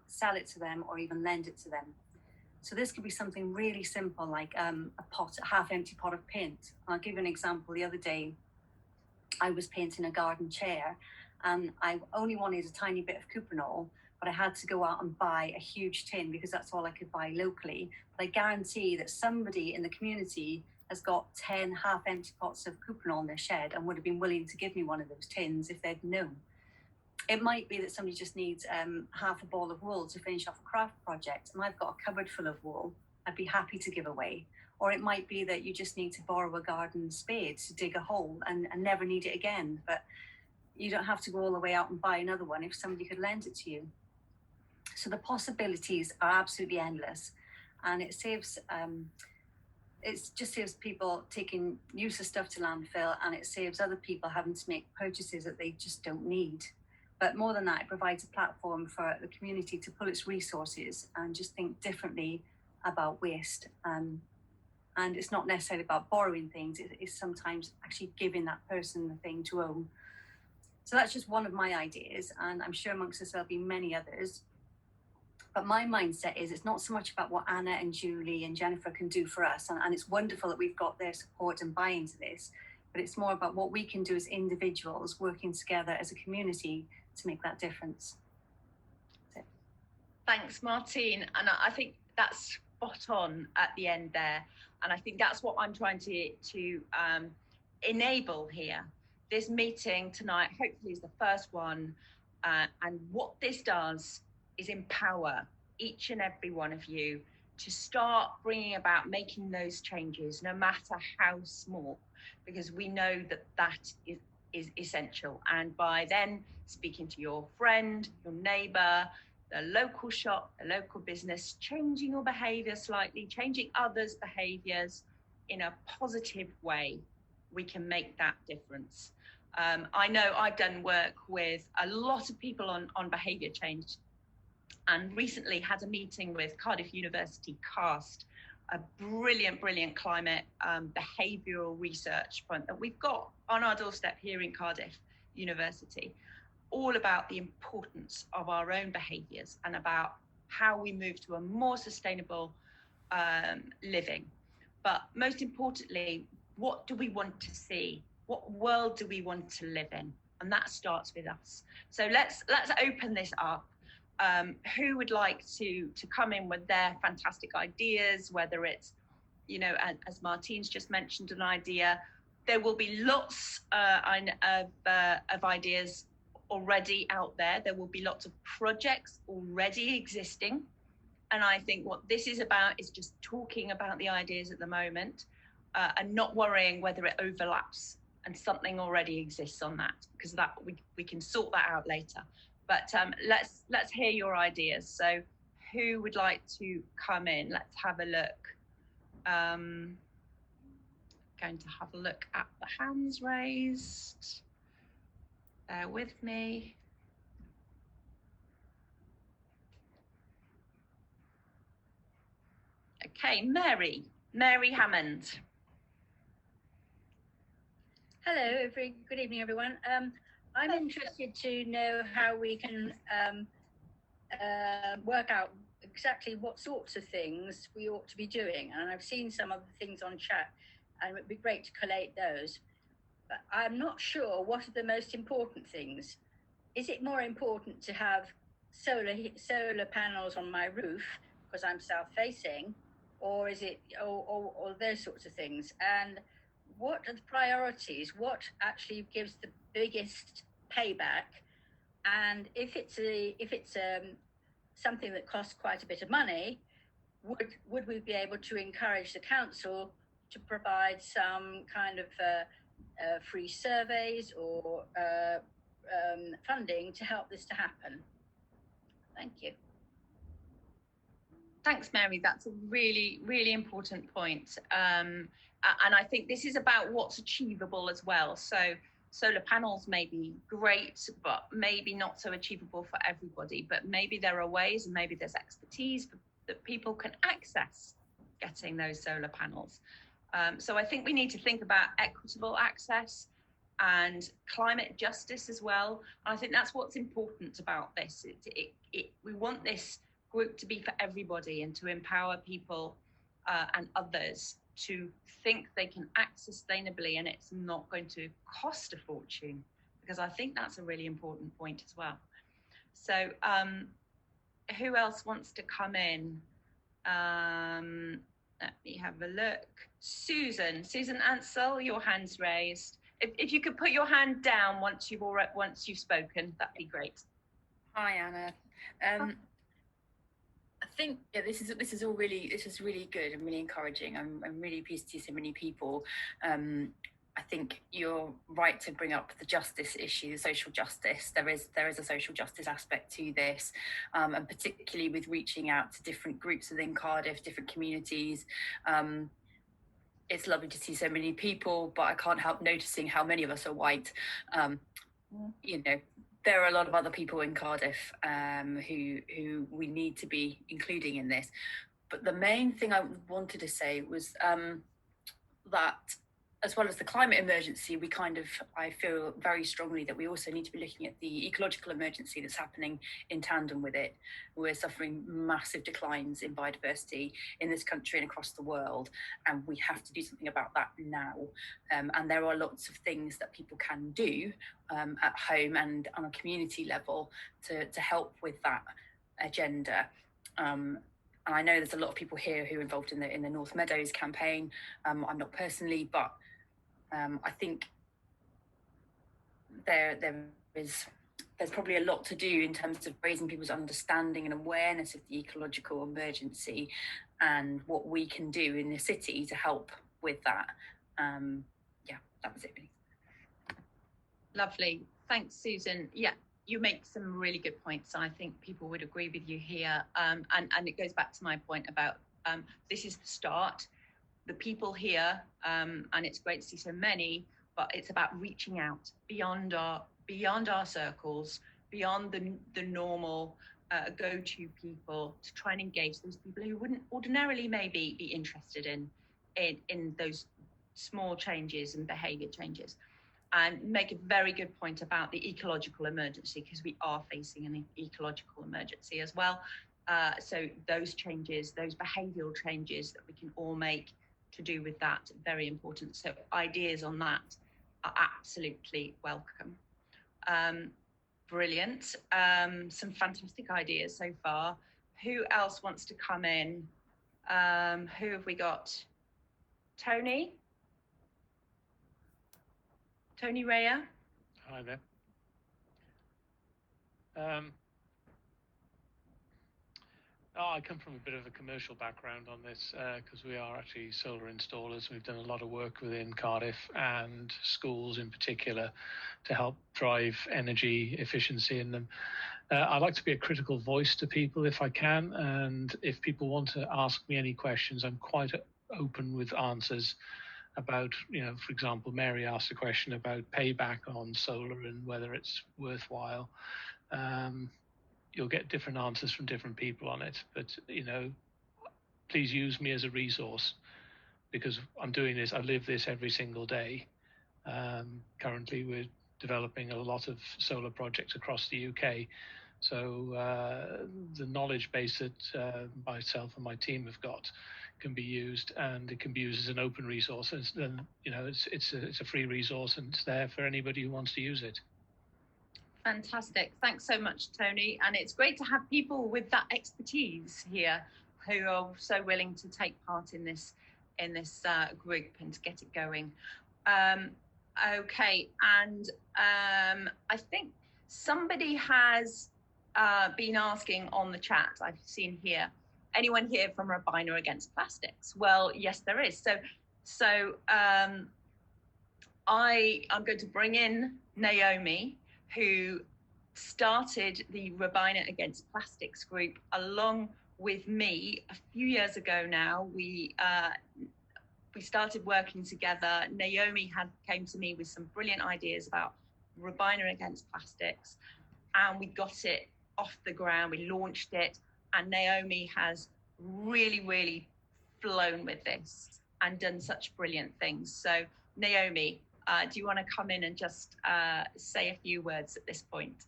sell it to them, or even lend it to them. So this could be something really simple, like a half-empty pot of paint. I'll give you an example. The other day, I was painting a garden chair, and I only wanted a tiny bit of cuprinol, but I had to go out and buy a huge tin because that's all I could buy locally. But I guarantee that somebody in the community has got 10 half-empty pots of cuprinol in their shed and would have been willing to give me one of those tins if they'd known. It might be that somebody just needs half a ball of wool to finish off a craft project, and I've got a cupboard full of wool I'd be happy to give away. Or it might be that you just need to borrow a garden spade to dig a hole and never need it again, but you don't have to go all the way out and buy another one if somebody could lend it to you. So the possibilities are absolutely endless, and it just saves people taking useless stuff to landfill, and it saves other people having to make purchases that they just don't need. But more than that, it provides a platform for the community to pull its resources and just think differently about waste. And it's not necessarily about borrowing things, it's sometimes actually giving that person the thing to own. So that's just one of my ideas, and I'm sure amongst us there'll be many others. But my mindset is it's not so much about what Anna and Julie and Jennifer can do for us, and it's wonderful that we've got their support and buy into this, but it's more about what we can do as individuals working together as a community to make that difference. Thanks, Martine. And I think that's spot on at the end there. And I think that's what I'm trying to enable here. This meeting tonight hopefully is the first one. And what this does is empower each and every one of you to start bringing about making those changes, no matter how small, because we know that is essential. And by then speaking to your friend, your neighbour, the local shop, the local business, changing your behaviour slightly, changing others' behaviours in a positive way, we can make that difference. I know I've done work with a lot of people on behaviour change, and recently had a meeting with Cardiff University CAST, a brilliant climate behavioural research front that we've got on our doorstep here in Cardiff University, all about the importance of our own behaviours and about how we move to a more sustainable living. But most importantly, what do we want to see? What world do we want to live in? And that starts with us. So let's open this up. Who would like to come in with their fantastic ideas, whether it's, as Martine's just mentioned, an idea. There will be lots of ideas already out there. There will be lots of projects already existing. And I think what this is about is just talking about the ideas at the moment and not worrying whether it overlaps and something already exists on that, because that we can sort that out later. But let's hear your ideas. So who would like to come in? Let's have a look. Going to have a look at the hands raised. Bear with me. Okay, Mary Hammond. Hello, good evening, everyone. I'm interested to know how we can work out exactly what sorts of things we ought to be doing. And I've seen some of the things on chat, and it would be great to collate those. But I'm not sure what are the most important things. Is it more important to have solar panels on my roof because I'm south-facing, or is it or those sorts of things? And what are the priorities? What actually gives the biggest payback? And if it's something that costs quite a bit of money, would we be able to encourage the council to provide some kind of free surveys or funding to help this to happen? Thank you. Thanks, Mary. That's a really, really important point. And I think this is about what's achievable as well. So solar panels may be great, but maybe not so achievable for everybody. But maybe there are ways, and maybe there's expertise that people can access getting those solar panels. So I think we need to think about equitable access, and climate justice as well. And I think that's what's important about this. We want this group to be for everybody and to empower people and others to think they can act sustainably, and it's not going to cost a fortune, because I think that's a really important point as well. So who else wants to come in? Let me have a look. Susan Ansell, your hand's raised. If you could put your hand down once you've spoken, that'd be great. Hi, Anna. I think this is really good and really encouraging. I'm really pleased to see so many people. I think you're right to bring up the justice issue, the social justice. There is a social justice aspect to this, and particularly with reaching out to different groups within Cardiff, different communities. It's lovely to see so many people, but I can't help noticing how many of us are white. There are a lot of other people in Cardiff who we need to be including in this. But the main thing I wanted to say was that, as well as the climate emergency, I feel very strongly that we also need to be looking at the ecological emergency that's happening in tandem with it. We're suffering massive declines in biodiversity in this country and across the world, and we have to do something about that now. And there are lots of things that people can do at home and on a community level to help with that agenda. And I know there's a lot of people here who are involved in the North Meadows campaign. I'm not personally, but I think there's probably a lot to do in terms of raising people's understanding and awareness of the ecological emergency and what we can do in the city to help with that. That was it really. Lovely. Thanks, Susan. Yeah, you make some really good points. I think people would agree with you here. And it goes back to my point about this is the start. The people here, and it's great to see so many, but it's about reaching out beyond our circles, beyond the normal go-to people, to try and engage those people who wouldn't ordinarily maybe be interested in those small changes and behaviour changes. And make a very good point about the ecological emergency, because we are facing an ecological emergency as well. So those changes, those behavioural changes that we can all make to do with that, very important. So ideas on that are absolutely welcome. Brilliant. Some fantastic ideas so far. Who else wants to come in? Who have we got? Tony Rea? Hi there. I come from a bit of a commercial background on this because we are actually solar installers. We've done a lot of work within Cardiff and schools in particular to help drive energy efficiency in them. I like to be a critical voice to people if I can, and if people want to ask me any questions, I'm quite open with answers about, for example, Mary asked a question about payback on solar and whether it's worthwhile. You'll get different answers from different people on it, but please use me as a resource, because I'm doing this, I live this every single day. Currently we're developing a lot of solar projects across the UK, so the knowledge base that myself and my team have got can be used, and it can be used as an open resource. It's a free resource, and it's there for anybody who wants to use it. Fantastic. Thanks so much, Tony. And it's great to have people with that expertise here who are so willing to take part in this group and to get it going. Okay, and I think somebody has been asking on the chat, I've seen here, anyone here from Rabiner Against Plastics? Well, yes, there is. So I'm going to bring in Naomi, who started the Rabiner Against Plastics group along with me a few years ago now. We started working together. Naomi came to me with some brilliant ideas about Rabiner Against Plastics, and we got it off the ground. We launched it, and Naomi has really, really flown with this and done such brilliant things. So Naomi, do you want to come in and just say a few words at this point?